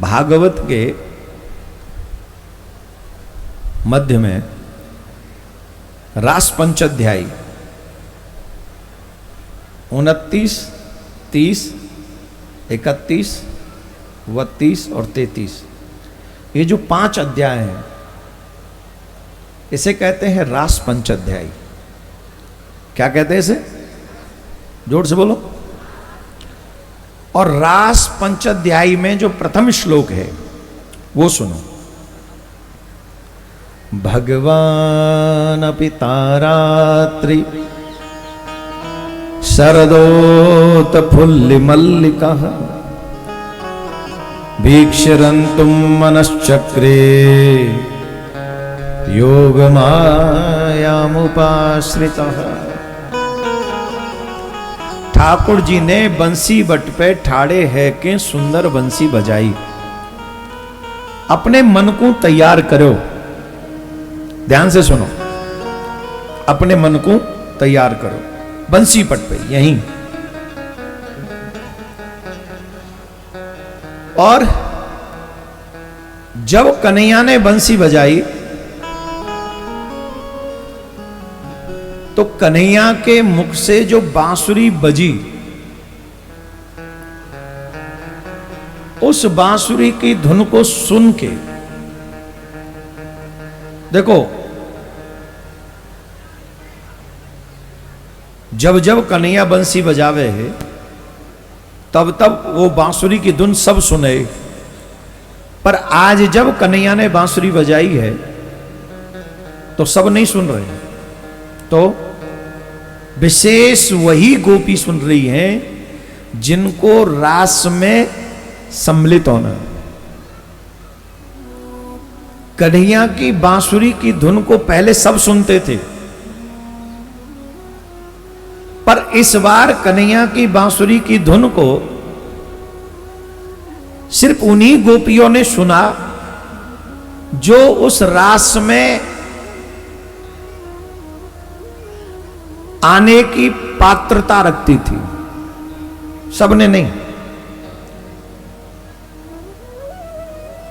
भागवत के मध्य में रास पंचाध्यायी 29, 30, 31, 32 और 33, ये जो 5 अध्याय हैं इसे कहते हैं रास पंचाध्यायी। क्या कहते हैं इसे? जोर से बोलो। और रास पंचाध्यायी में जो प्रथम श्लोक है वो सुनो। भगवान पितारात्रि शरदोत फुल्ल मल्लिका भीक्षरन्तुम मनश्चक्रे योगमायामुपाश्रितः। ठाकुर जी ने बंसी बट पे ठाड़े है के सुंदर बंसी बजाई। अपने मन को तैयार करो, ध्यान से सुनो, अपने मन को तैयार करो बंसी पट पे यहीं। और जब कन्हैया ने बंसी बजाई तो कन्हैया के मुख से जो बांसुरी बजी, उस बांसुरी की धुन को सुन के देखो, जब जब कन्हैया बंसी बजावे है तब तब वो बांसुरी की धुन सब सुने। पर आज जब कन्हैया ने बांसुरी बजाई है तो सब नहीं सुन रहे, तो विशेष वही गोपी सुन रही हैं जिनको रास में सम्मिलित होना। कन्हैया की बांसुरी की धुन को पहले सब सुनते थे, पर इस बार कन्हैया की बांसुरी की धुन को सिर्फ उन्हीं गोपियों ने सुना जो उस रास में आने की पात्रता रखती थी। सबने नहीं,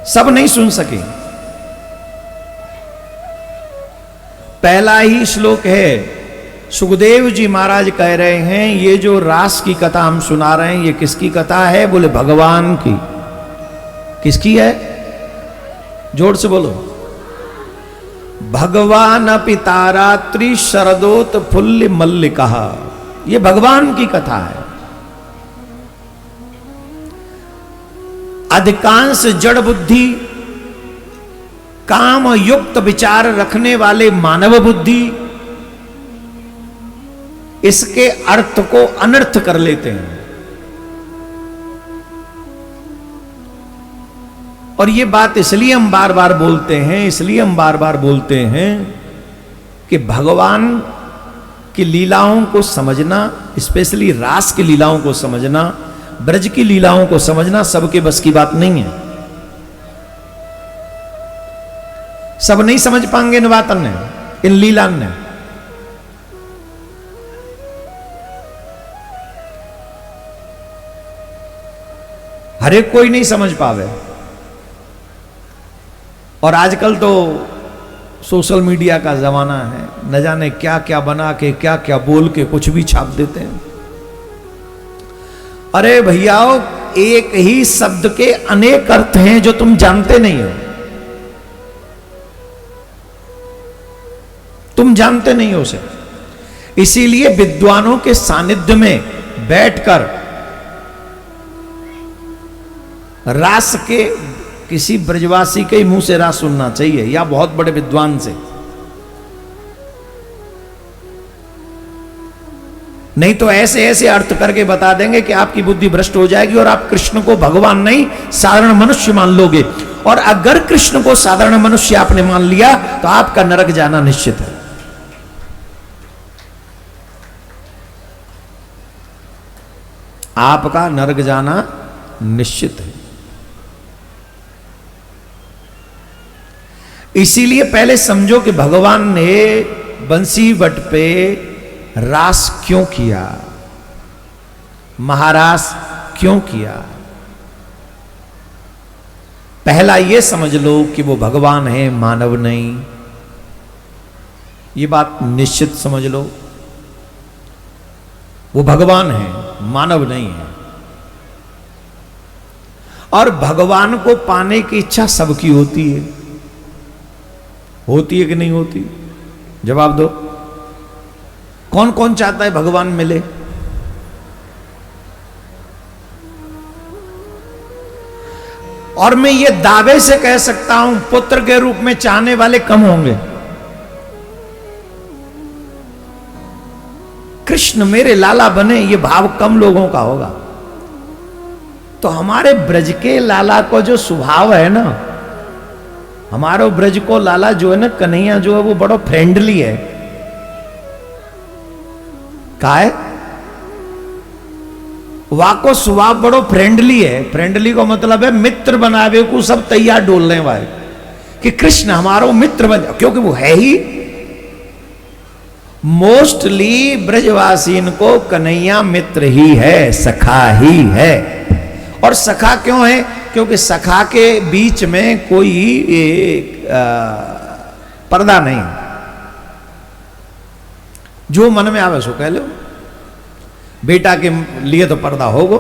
सब नहीं सुन सके। पहला ही श्लोक है, सुखदेव जी महाराज कह रहे हैं ये जो रास की कथा हम सुना रहे हैं ये किसकी कथा है? बोले भगवान की। किसकी है? जोर से बोलो। भगवान पितारात्रि शरदोत फुल्ल मल्लिका, ये भगवान की कथा है। अधिकांश जड़ बुद्धि, काम युक्त विचार रखने वाले मानव बुद्धि इसके अर्थ को अनर्थ कर लेते हैं। और ये बात इसलिए हम बार बार बोलते हैं कि भगवान की लीलाओं को समझना, स्पेशली रास की लीलाओं को समझना, ब्रज की लीलाओं को समझना सबके बस की बात नहीं है। सब नहीं समझ पाएंगे इन बातों ने, इन लीला ने। हर एक कोई नहीं समझ पावे। और आजकल तो सोशल मीडिया का जमाना है, न जाने क्या क्या बना के, क्या क्या बोल के कुछ भी छाप देते हैं। अरे भैयाओ, एक ही शब्द के अनेक अर्थ हैं जो तुम जानते नहीं हो। तुम जानते नहीं हो उसे। इसीलिए विद्वानों के सानिध्य में बैठकर रास के किसी ब्रजवासी के मुंह से रास सुनना चाहिए, या बहुत बड़े विद्वान से। नहीं तो ऐसे ऐसे अर्थ करके बता देंगे कि आपकी बुद्धि भ्रष्ट हो जाएगी और आप कृष्ण को भगवान नहीं साधारण मनुष्य मान लोगे। और अगर कृष्ण को साधारण मनुष्य आपने मान लिया तो आपका नरक जाना निश्चित है। आपका नरक जाना निश्चित है। इसीलिए पहले समझो कि भगवान ने बंसी बट पे रास क्यों किया, महारास क्यों किया। पहला ये समझ लो कि वो भगवान है, मानव नहीं। ये बात निश्चित समझ लो, वो भगवान है, मानव नहीं है। और भगवान को पाने की इच्छा सबकी होती है कि नहीं होती? जवाब दो। कौन कौन चाहता है भगवान मिले? और मैं ये दावे से कह सकता हूं, पुत्र के रूप में चाहने वाले कम होंगे। कृष्ण मेरे लाला बने, ये भाव कम लोगों का होगा। तो हमारे ब्रज के लाला को जो स्वभाव है ना, हमारे ब्रज को लाला जो है ना, कन्हैया जो है, वो बड़ा फ्रेंडली है। का है? वाको स्वभाव बड़ो फ्रेंडली है। फ्रेंडली का मतलब है मित्र बनावे को सब तैयार डोलने वाले, कि कृष्ण हमारा मित्र बन, क्योंकि वो है ही। मोस्टली ब्रजवासीन को कन्हैया मित्र ही है, सखा ही है। और सखा क्यों है? क्योंकि सखा के बीच में कोई पर्दा नहीं, जो मन में आवे सो कह लो। बेटा के लिए तो पर्दा होगो,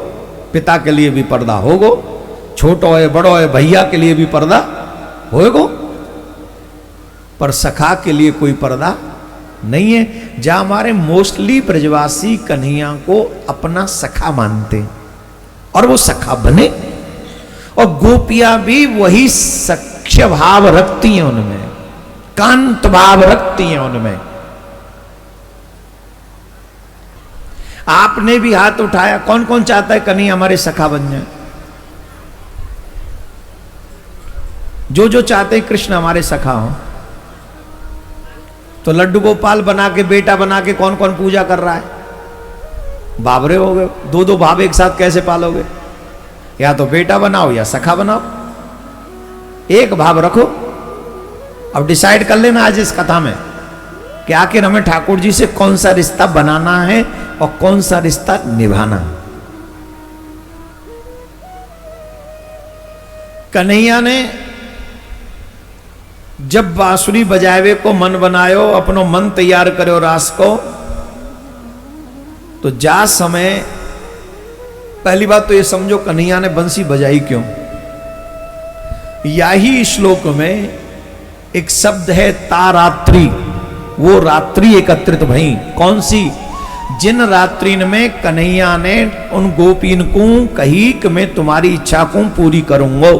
पिता के लिए भी पर्दा होगो, छोटो है बड़ो है भैया के लिए भी पर्दा होगो, पर सखा के लिए कोई पर्दा नहीं है। जहां हमारे मोस्टली ब्रजवासी कन्हैया को अपना सखा मानते हैं और वो सखा बने, और गोपियां भी वही सख्य भाव रखती हैं उनमें, कांत भाव रखती हैं उनमें। आपने भी हाथ उठाया, कौन कौन चाहता है कन्हैया हमारे सखा बन जाए? जो जो चाहते हैं कृष्ण हमारे सखा हो। तो लड्डू गोपाल बना के, बेटा बना के कौन कौन पूजा कर रहा है? बाबरे हो गए। दो दो भाव एक साथ कैसे पालोगे? या तो बेटा बनाओ या सखा बनाओ, एक भाव रखो। अब डिसाइड कर लेना आज इस कथा में कि आखिर हमें ठाकुर जी से कौन सा रिश्ता बनाना है और कौन सा रिश्ता निभाना है। कन्हैया ने जब बांसुरी बजावे को मन बनायो, अपनो मन तैयार करो रास को, तो जा समय पहली बात तो ये समझो कन्हैया ने बंसी बजाई क्यों। यही श्लोक में एक शब्द है तारात्रि, वो रात्रि एकत्रित भई। कौन सी? जिन रात्रिन में कन्हैया ने उन गोपीन को कही कि मैं तुम्हारी इच्छा को पूरी करूंगा।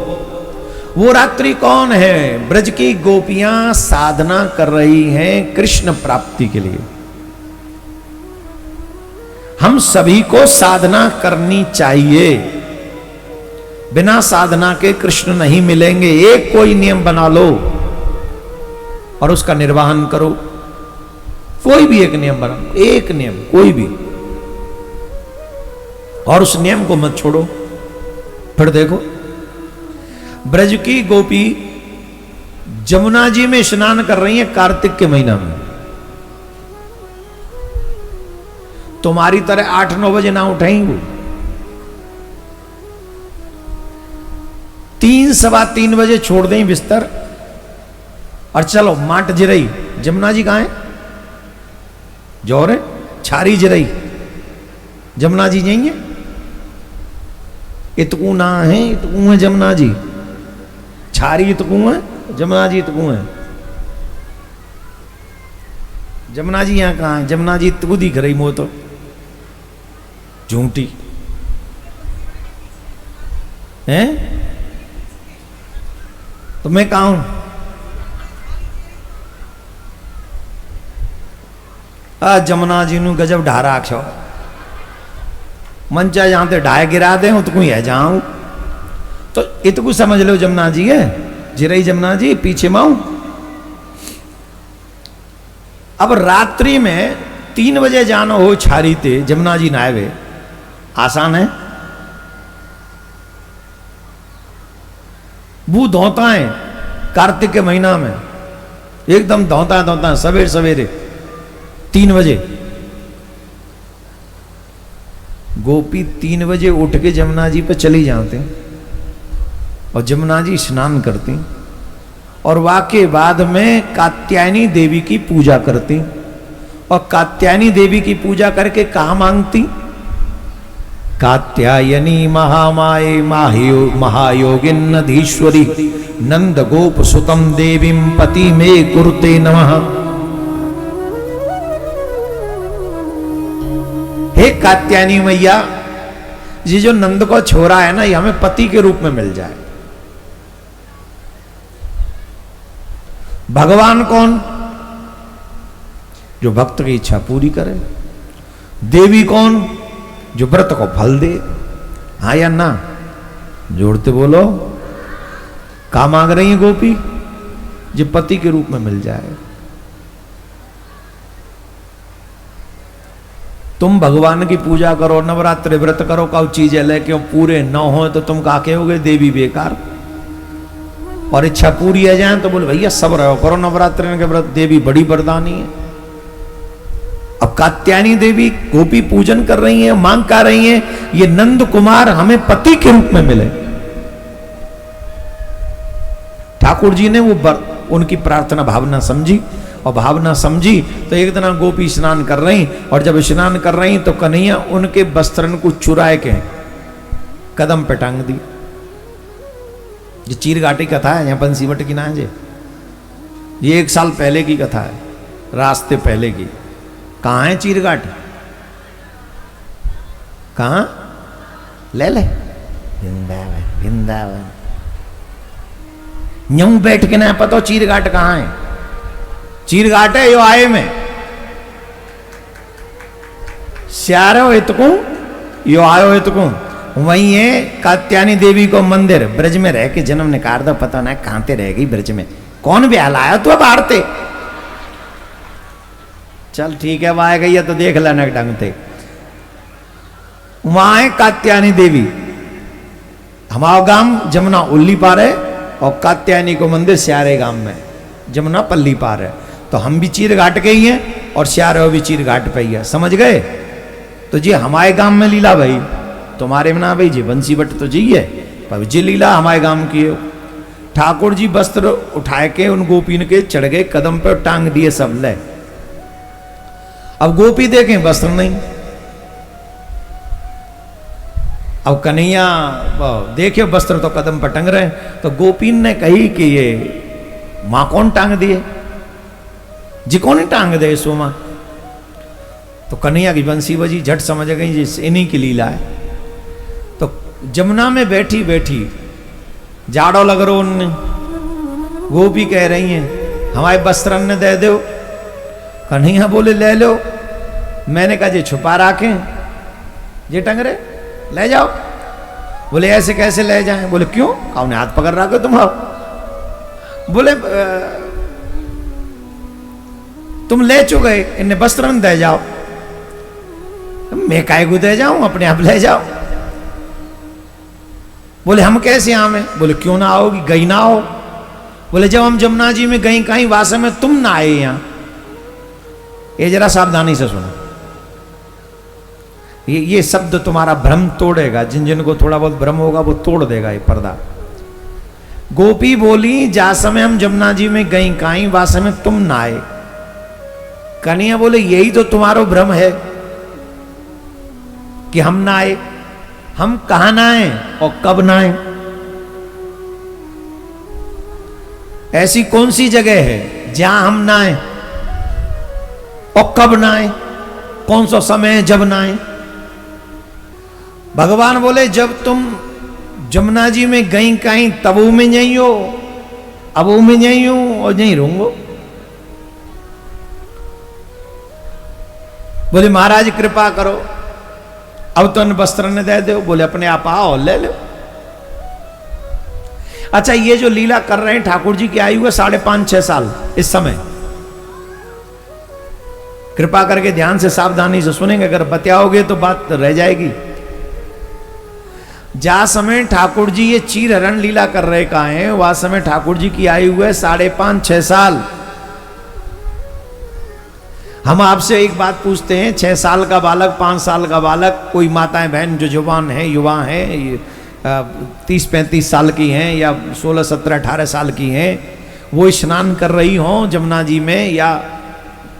वो रात्रि कौन है? ब्रज की गोपियां साधना कर रही हैं कृष्ण प्राप्ति के लिए। हम सभी को साधना करनी चाहिए, बिना साधना के कृष्ण नहीं मिलेंगे। एक कोई नियम बना लो और उसका निर्वहन करो। कोई भी एक नियम बना, एक नियम कोई भी, और उस नियम को मत छोड़ो। फिर देखो, ब्रज की गोपी जमुना जी में स्नान कर रही है कार्तिक के महीना में। तुम्हारी तरह 8-9 बजे ना उठेंगी वो, 3-3:15 बजे छोड़ दें बिस्तर और चलो माट जिरई। जमुना जी कहां है? जौरे छारी जिरई, जमुना जी नहीं है? इतकू ना है, इतकू है जमुना जी। छारी इतकू है, जमुना जी इतकू है। जमुना जी यहां कहां है? जमुना जी इतकू दिख रही मो तो झूठी है। तो मैं कहा हूं जमुना जी नु गजब ढारा आख्यो मंचा जहां ते ढाए गिरा दे तो कोई है जाऊं तो इतकू समझ लो जमुना जी है। जिरई जमुना जी पीछे माऊ। अब रात्रि में 3 बजे जानो हो छारी ते जमुना जी नावे आसान है? वो धोता है कार्तिक के महीना में, एकदम धोता है सवेरे सवेरे 3 बजे। गोपी 3 बजे उठ के जमुना जी पे चली जाते हैं। और जमुना जी स्नान करती और वाके बाद में कात्यायनी देवी की पूजा करती और कात्यायनी देवी की पूजा करके कहा मांगती, कात्यायनी महामाये महायोगिन्नधीश्वरी नंद गोप सुतम देवीं पति में कुरुते नमः। हे कात्यायनी मैया, ये जो नंद को छोरा है ना, ये हमें पति के रूप में मिल जाए। भगवान कौन? जो भक्त की इच्छा पूरी करे। देवी कौन? जो व्रत को फल दे। हाँ या ना? जोड़ते बोलो। क्या मांग रही है गोपी? जो पति के रूप में मिल जाए। तुम भगवान की पूजा करो, नवरात्रि व्रत करो, कौ चीजें लेके पूरे न हो तो तुम क्या कहोगे? देवी बेकार। और इच्छा पूरी है जाए तो बोले भैया सब रहो करो नवरात्रि के व्रत, देवी बड़ी वरदानी है। अब कात्यायनी देवी गोपी पूजन कर रही है, मांग कर रही है, ये नंद कुमार हमें पति के रूप में मिले। ठाकुर जी ने वो उनकी प्रार्थना भावना समझी और भावना समझी तो एक दिन गोपी स्नान कर रही और जब स्नान कर रही तो कन्हैया उनके वस्त्रन को चुराए के कदम पे टांग दी। ये चीरघाटी कथा है, यहाँ बंसीवट की ना है। ये 1 साल पहले की कथा है, रास्ते पहले की। कहाँ है चीरघाट? कहाँ? ले वृंदावन। वृंदावन यूं बैठ के ना पता चीरघाट कहाँ है? चीरघाट है यो आए में श्यारो इतकू यो आयो इतकू। वही है कात्यायनी देवी को मंदिर। ब्रज में रह के जन्म निकाल दो, पता ना कहां ते रह गई ब्रज में। कौन ब्याह लाया तू अब आरते? चल ठीक है, वहां गई है तो देख लेना ढंग थे। वहां है कात्यायनी देवी। हमारा गांव जमुना उल्ली पार है और कात्यायनी को मंदिर स्यारे गांव में, जमुना पल्ली पार है। तो हम भी चीरघाट के ही हैं और स्यारे भी चीरघाट पे ही है। समझ गए? तो जी हमारे गांव में लीला भाई, तुम्हारे में ना भाई जी बंसीवट तो जी है, पर जी लीला हमारे गांव की है। ठाकुर जी वस्त्र उठाए के उन गोपीन के चढ़ गए कदम पे, टांग दिए सब ले। अब गोपी देखें वस्त्र नहीं। अब कन्हैया देखे वस्त्र तो कदम पर टंग रहे। तो गोपीन ने कही कि ये मां कौन टांग दिए? जी कौन टांग दे सो मां? तो कन्हैया की बंसी बजी, झट समझ गई जिस इन्हीं की लीला है। तो जमुना में बैठी बैठी जाड़ो लग रो उनने, गोपी कह रही हैं हमारे वस्त्र ने दे दो। कन्हैया बोले ले लो। मैंने कहा जे छुपा रखे जे टंग रहे, ले जाओ। बोले ऐसे कैसे ले जाएं? बोले क्यों? कौन हाथ पकड़ रखो तुम? बोले तुम ले चुके, इन्हें वस्त्र दे जाओ। मैं काय को दे जाऊं, अपने आप ले जाओ। बोले हम कैसे आवे? बोले क्यों ना आओगी? गई ना आओ? बोले जब हम जमुना जी में गई कहीं वासे में तुम ना आए यहां। ये जरा सावधानी से सुनो, ये शब्द तुम्हारा भ्रम तोड़ेगा। जिन जिन को थोड़ा बहुत भ्रम होगा वो तोड़ देगा ये पर्दा। गोपी बोली जा समय हम जमुना जी में गई कहीं वासे में तुम ना आए। कन्हैया बोले यही तो तुम्हारो भ्रम है कि हम ना आए। हम कहां ना आए और कब ना आए? ऐसी कौन सी जगह है जहां हम ना आए और कब ना आए? कौन सा समय है जब ना आए? भगवान बोले जब तुम जमुना जी में गई कहीं तब वो में नहीं हो, अब वो में नहीं हो और नहीं रहूंगो। बोले महाराज कृपा करो, अब तो वस्त्र ने दे दो। बोले अपने आप आओ ले लो। अच्छा ये जो लीला कर रहे हैं ठाकुर जी की आयु है 5.5-6 साल इस समय। कृपा करके ध्यान से सावधानी से सुनेंगे, अगर बतियाओगे तो बात रह जाएगी। जा समय ठाकुर जी ये चीर हरण लीला कर रहे कहा है, वह समय ठाकुर जी की आयु है 5.5-6 साल। हम आपसे एक बात पूछते हैं, 6 साल का बालक, 5 साल का बालक, कोई माताएं बहन जो जवान है युवा है 30-35 साल की हैं या 16, 17, 18 साल की हैं, वो स्नान कर रही हों जमुना जी में या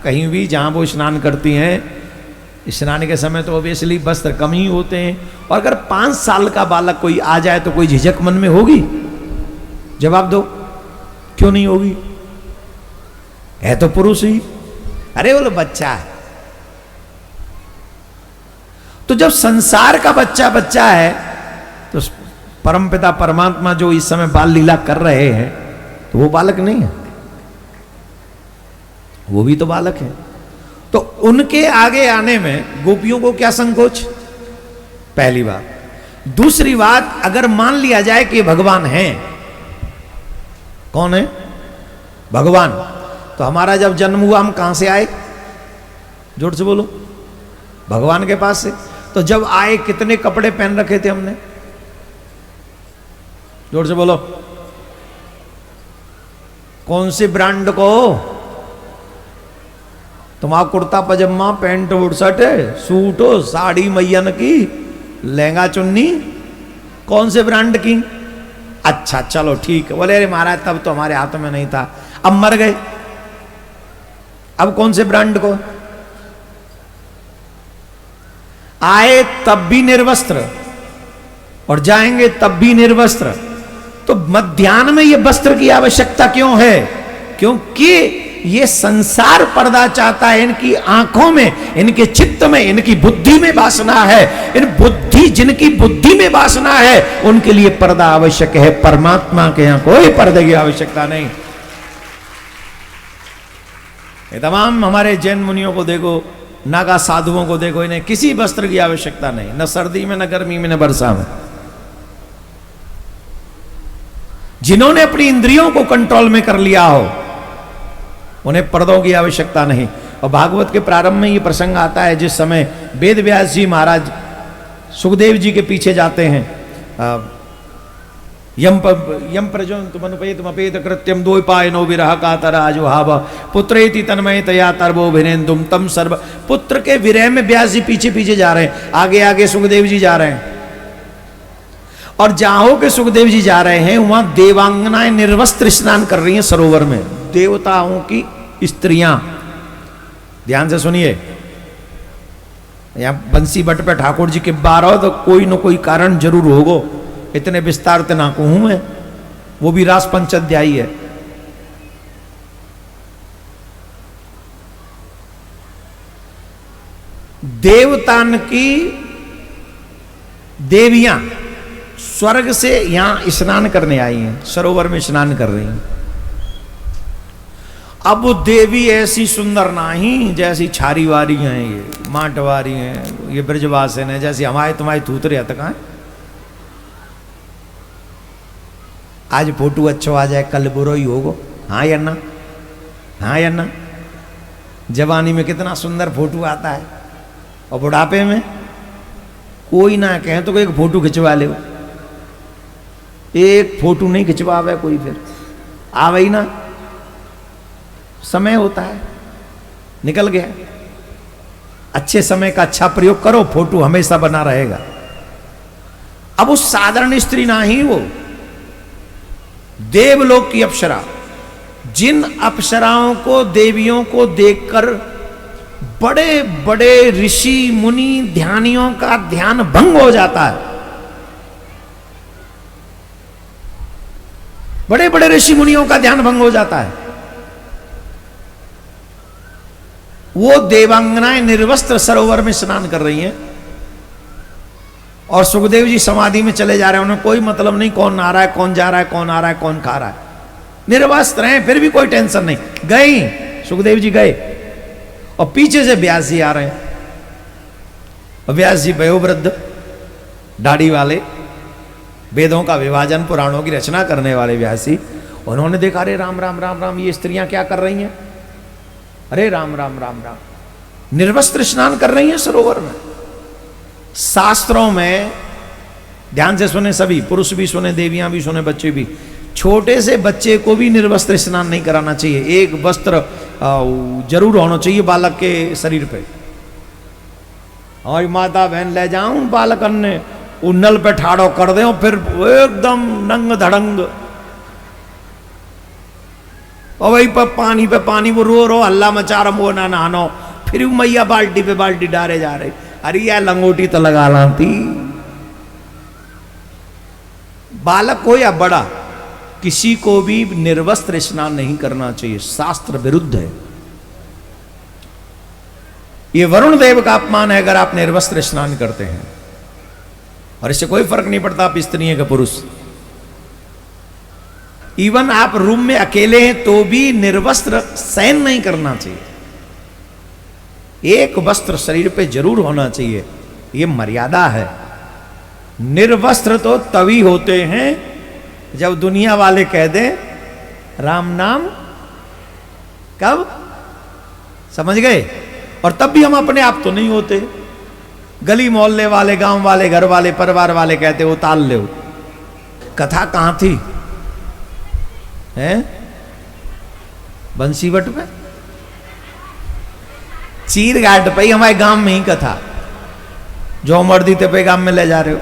कहीं भी जहाँ वो स्नान करती हैं, स्नान के समय तो ऑब्वियसली वस्त्र कम ही होते हैं। और अगर 5 साल का बालक कोई आ जाए तो कोई झिझक मन में होगी? जवाब दो, क्यों नहीं होगी? है तो पुरुष ही, अरे वो बच्चा है। तो जब संसार का बच्चा बच्चा है तो परमपिता परमात्मा जो इस समय बाल लीला कर रहे हैं तो वो बालक नहीं है, वो भी तो बालक है। तो उनके आगे आने में गोपियों को क्या संकोच? पहली बात। दूसरी बात, अगर मान लिया जाए कि भगवान हैं, कौन है? भगवान। तो हमारा जब जन्म हुआ हम कहां से आए? जोर से बोलो। भगवान के पास से। तो जब आए कितने कपड़े पहन रखे थे हमने? जोर से बोलो। कौन से ब्रांड को? तुम्हारा कुर्ता पजामा, पैंट शर्ट, सूट हो, साड़ी मैयन की, लहंगा चुन्नी, कौन से ब्रांड की? अच्छा चलो ठीक है। बोले अरे महाराज तब तो हमारे हाथों में नहीं था, अब मर गए, अब कौन से ब्रांड को? आए तब भी निर्वस्त्र और जाएंगे तब भी निर्वस्त्र। तो मध्याह्न में ये वस्त्र की आवश्यकता क्यों है? क्योंकि ये संसार पर्दा चाहता है। इनकी आंखों में, इनके चित्त में, इनकी बुद्धि में वासना है। जिनकी बुद्धि में वासना है उनके लिए पर्दा आवश्यक है। परमात्मा के यहां कोई पर्दे की आवश्यकता नहीं। ये तमाम हमारे जैन मुनियों को देखो, नागा साधुओं को देखो, इन्हें किसी वस्त्र की आवश्यकता नहीं, न सर्दी में, न गर्मी में, न वर्षा में। जिन्होंने अपनी इंद्रियों को कंट्रोल में कर लिया हो उन्हें पर्दों की आवश्यकता नहीं। और भागवत के प्रारंभ में ये प्रसंग आता है जिस समय वेद व्यास जी महाराज सुखदेव जी के पीछे जाते हैं। यम प्रजोपेत कृत्यम द्वैपायनो विरह कातराजो हाव पुत्रेति तन्मयतया तर्वोभिनेन्दुम तम सर्व। पुत्र के विरह में व्यास जी पीछे पीछे जा रहे हैं, आगे आगे सुखदेव जी जा रहे हैं। और जहां के सुखदेव जी जा रहे हैं वहां देवांगनाएं निर्वस्त्र स्नान कर रही हैं सरोवर में। देवताओं की स्त्रियां, ध्यान से सुनिए, यहां बंसी बट पे ठाकुर जी के बार हो तो कोई न कोई कारण जरूर होगो, इतने विस्तार ते ना कहूं मैं, वो भी रास पंचाध्यायी है। देवतान की देवियां स्वर्ग से यहां स्नान करने आई हैं, सरोवर में स्नान कर रही हैं। अब वो देवी ऐसी सुंदर नहीं जैसी छारी वारी हैं, ये माटवारी हैं, ये ब्रजवासन है, जैसी हमारे तुम्हारे थूतरे तक हैं। आज फोटो अच्छा आ जाए कल बुरो ही होगो, हाँ या ना? हाँ या ना? जवानी में कितना सुंदर फोटो आता है और बुढ़ापे में कोई ना कहे तो एक फोटो खिंचवा ले। एक फोटो नहीं खिंचवावे कोई, फिर आवे ही ना, समय होता है, निकल गया। अच्छे समय का अच्छा प्रयोग करो, फोटो हमेशा बना रहेगा। अब उस साधारण स्त्री ना ही, वो देवलोक की अप्सरा, जिन अप्सराओं को, देवियों को देखकर बड़े बड़े ऋषि मुनि ध्यानियों का ध्यान भंग हो जाता है। बड़े बड़े ऋषि मुनियों का ध्यान भंग हो जाता है। वो देवांगनाएं निर्वस्त्र सरोवर में स्नान कर रही हैं और सुखदेव जी समाधि में चले जा रहे हैं। उन्हें कोई मतलब नहीं कौन आ रहा है, कौन जा रहा है, कौन आ रहा है, कौन खा रहा है। निर्वस्त्र हैं, फिर भी कोई टेंशन नहीं। गई, सुखदेव जी गए और पीछे से व्यास जी आ रहे हैं। और व्यास जी वयोवृद्ध, दाढ़ी वाले, वेदों का विभाजन, पुराणों की रचना करने वाले व्यास जी, उन्होंने देखा अरे राम राम राम राम, ये स्त्रियां क्या कर रही हैं? अरे राम राम राम राम, निर्वस्त्र स्नान कर रही हैं सरोवर में। शास्त्रों में, ध्यान से सुने सभी, पुरुष भी सुने, देवियां भी सुने, बच्चे भी, छोटे से बच्चे को भी निर्वस्त्र स्नान नहीं कराना चाहिए। एक वस्त्र जरूर होना चाहिए बालक के शरीर पे। और माता बहन ले जाऊं बालकन ने वो नल पे ठाड़ो कर दे और फिर एकदम नंग धड़ंग, और वही पर पानी वो रो हल्ला मचा रहा, वो ना नहानो, फिर मैया बाल्टी पे बाल्टी डाले जा रहे। अरे यार लंगोटी तो लगा लाती। बालक हो या बड़ा, किसी को भी निर्वस्त्र स्नान नहीं करना चाहिए, शास्त्र विरुद्ध है। ये वरुण देव का अपमान है अगर आप निर्वस्त्र स्नान करते हैं। और इससे कोई फर्क नहीं पड़ता आप स्त्री हैं कि पुरुष। इवन आप रूम में अकेले हैं तो भी निर्वस्त्र शयन नहीं करना चाहिए, एक वस्त्र शरीर पे जरूर होना चाहिए, ये मर्यादा है। निर्वस्त्र तो तभी होते हैं जब दुनिया वाले कह दें राम नाम, कब समझ गए? और तब भी हम अपने आप तो नहीं होते। गली मोहल्ले वाले, गांव वाले, घर वाले, परिवार वाले कहते वो ताल ले। कथा कहां थी? हैं बंसीवट में, चीर घाट पे, हमारे गांव में ही कथा, जो मर्दी ते पे गांव में ले जा रहे हो।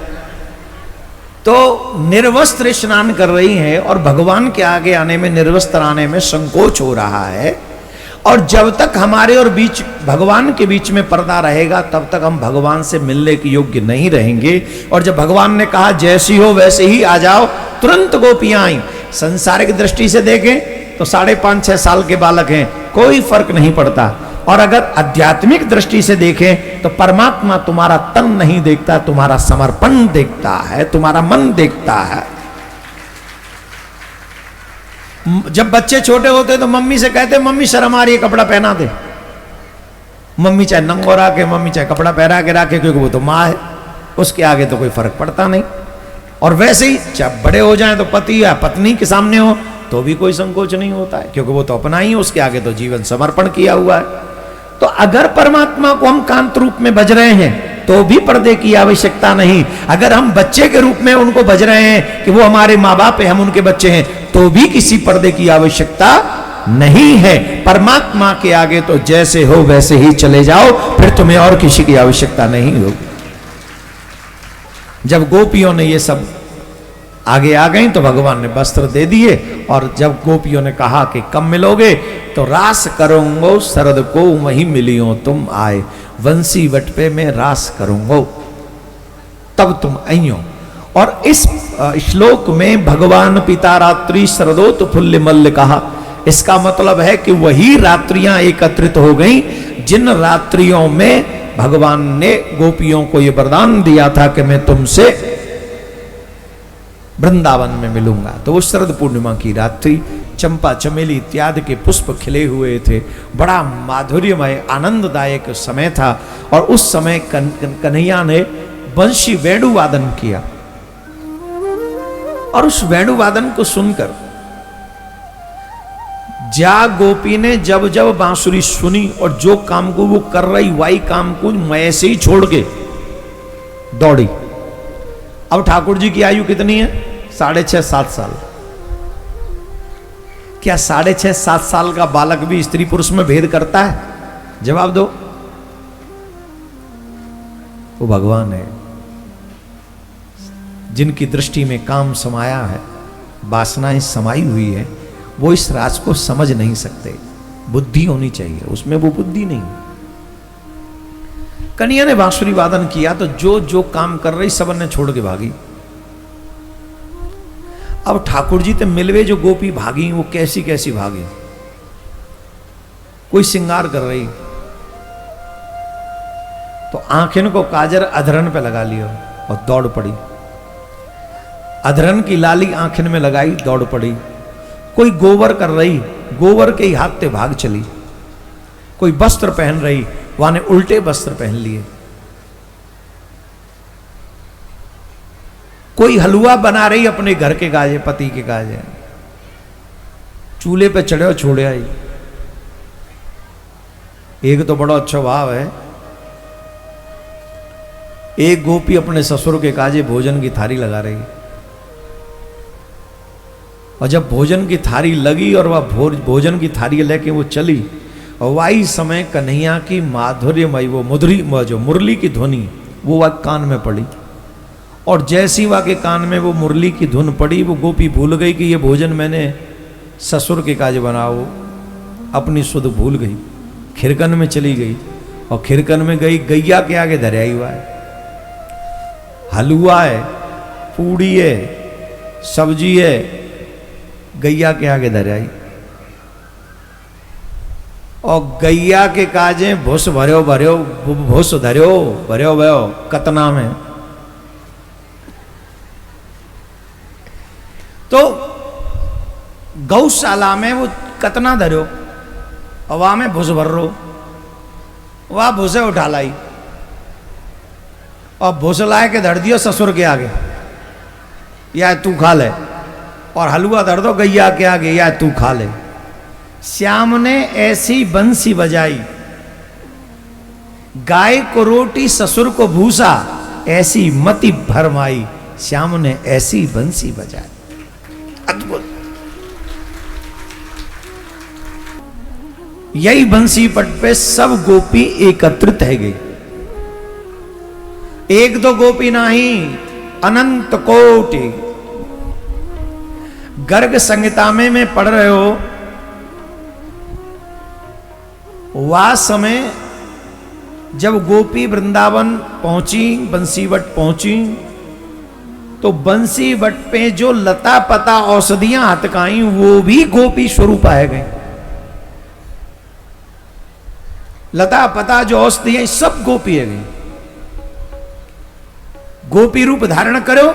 तो निर्वस्त्र स्नान कर रही हैं और भगवान के आगे आने में, निर्वस्त्र आने में संकोच हो रहा है। और जब तक हमारे और बीच, भगवान के बीच में पर्दा रहेगा, तब तक हम भगवान से मिलने के योग्य नहीं रहेंगे। और जब भगवान ने कहा जैसी हो वैसे ही आ जाओ, तुरंत गोपियां आई। संसारिक दृष्टि से देखें तो 5.5-6 साल के बालक हैं, कोई फर्क नहीं पड़ता। और अगर आध्यात्मिक दृष्टि से देखें तो परमात्मा तुम्हारा तन नहीं देखता, तुम्हारा समर्पण देखता है, तुम्हारा मन देखता है। जब बच्चे छोटे होते तो मम्मी से कहते मम्मी शर्म आ रही है, कपड़ा पहना दे। मम्मी चाहे नंगो रखे, मम्मी चाहे कपड़ा पहना के रखे, क्योंकि वो तो माँ है, उसके आगे तो कोई फर्क पड़ता नहीं। और वैसे ही जब बड़े हो जाएं तो पति या पत्नी के सामने हो तो भी कोई संकोच नहीं होता है, क्योंकि वो तो अपना ही है, उसके आगे तो जीवन समर्पण किया हुआ है। तो अगर परमात्मा को हम कांत रूप में भज रहे हैं तो भी पर्दे की आवश्यकता नहीं। अगर हम बच्चे के रूप में उनको भज रहे हैं कि वो हमारे माँ बाप है, हम उनके बच्चे हैं, तो भी किसी पर्दे की आवश्यकता नहीं है। परमात्मा के आगे तो जैसे हो वैसे ही चले जाओ, फिर तुम्हें और किसी की आवश्यकता नहीं होगी। जब गोपियों ने ये सब आगे आ गई तो भगवान ने वस्त्र दे दिए। और जब गोपियों ने कहा कि कब मिलोगे, तो रास करूंगो शरद को वहीं मिलियो तुम आए, वंशी वट पे मैं रास करूंगो तब तुम आइयो। और इस श्लोक में भगवान पिता रात्रि शरदोत फुल्ल मल्ल कहा। इसका मतलब है कि वही रात्रियां एकत्रित हो गई जिन रात्रियों में भगवान ने गोपियों को यह वरदान दिया था कि मैं तुमसे वृंदावन में मिलूंगा। तो वो शरद पूर्णिमा की रात्रि, चंपा चमेली इत्यादि के पुष्प खिले हुए थे, बड़ा माधुर्यमय आनंददायक समय था। और उस समय कन्हैया ने बंशी वेणुवादन किया। और उस वेणुवादन को सुनकर जा गोपी ने जब जब बांसुरी सुनी और जो काम को वो कर रही वही काम को मैं से ही छोड़ के दौड़ी। अब ठाकुर जी की आयु कितनी है? 6.5-7 साल। क्या 6.5-7 साल का बालक भी स्त्री पुरुष में भेद करता है? जवाब दो। वो भगवान है जिनकी दृष्टि में काम समाया है, वासनाएं समाई हुई है, वो इस राज को समझ नहीं सकते। बुद्धि होनी चाहिए, उसमें वो बुद्धि नहीं। कन्हैया ने बांसुरी वादन किया तो जो जो काम कर रही सबन ने छोड़ के भागी। अब ठाकुर जी तो मिलवे जो गोपी भागी, वो कैसी कैसी भागी। कोई श्रृंगार कर रही तो आंखें को काजर अधरन पे लगा लिया और दौड़ पड़ी। अधरन की लाली आंखें में लगाई, दौड़ पड़ी। कोई गोबर कर रही, गोबर के ही हाथ से भाग चली। कोई वस्त्र पहन रही, वहां ने उल्टे वस्त्र पहन लिए। कोई हलवा बना रही अपने घर के गाजे, पति के गाजे, चूल्हे पे चढ़े और छोड़े आई। एक तो बड़ा अच्छा भाव है, एक गोपी अपने ससुर के काजे भोजन की थाली लगा रही, और जब भोजन की थाली लगी और वह भोजन की थाली लेके वो चली, और वही समय कन्हैया की माधुर्यमय वो जो मुरली की ध्वनि वो वह कान में पड़ी, और जैसी वह के कान में वो मुरली की धुन पड़ी, वो गोपी भूल गई कि ये भोजन मैंने ससुर के काज बनाओ, अपनी सुध भूल गई, खिरकन में चली गई। और खिरकन में गई, गैया के आगे धराई हुआ है, हलवा है, पूड़ी है, सब्जी है, गैया के आगे धराई। और गैया के काजे भूस भर्यो भर्यो, भूस धर्यो भर्यो भयो कतना में। तो गौशाला में वो कतना धर्यो, हवा में भूस भर रो, वह भूसे उठा लाई और भूस लाए के धर दियो ससुर के आगे, या तू खा ले। और हलवा धर दो गैया के आगे, या तू खा ले। श्याम ने ऐसी बंसी बजाई, गाय को रोटी ससुर को भूसा, ऐसी मति भरमाई। श्याम ने ऐसी बंसी बजाई, अद्भुत। यही बंसी पट पे सब गोपी एकत्रित है गई। एक दो गोपी नहीं, अनंत कोटि। गर्ग संहिता में मैं पढ़ रहे हो, वह समय जब गोपी वृंदावन पहुंची, बंसीवट पहुंची, तो बंसीवट पे जो लता पता औषधियां हतकाई, वो भी गोपी स्वरूप आ गए। लता पता जो औषधियां सब गोपी है गई, गोपी रूप धारण करो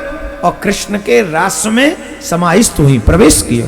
और कृष्ण के रास में समाहित हुई, प्रवेश किया।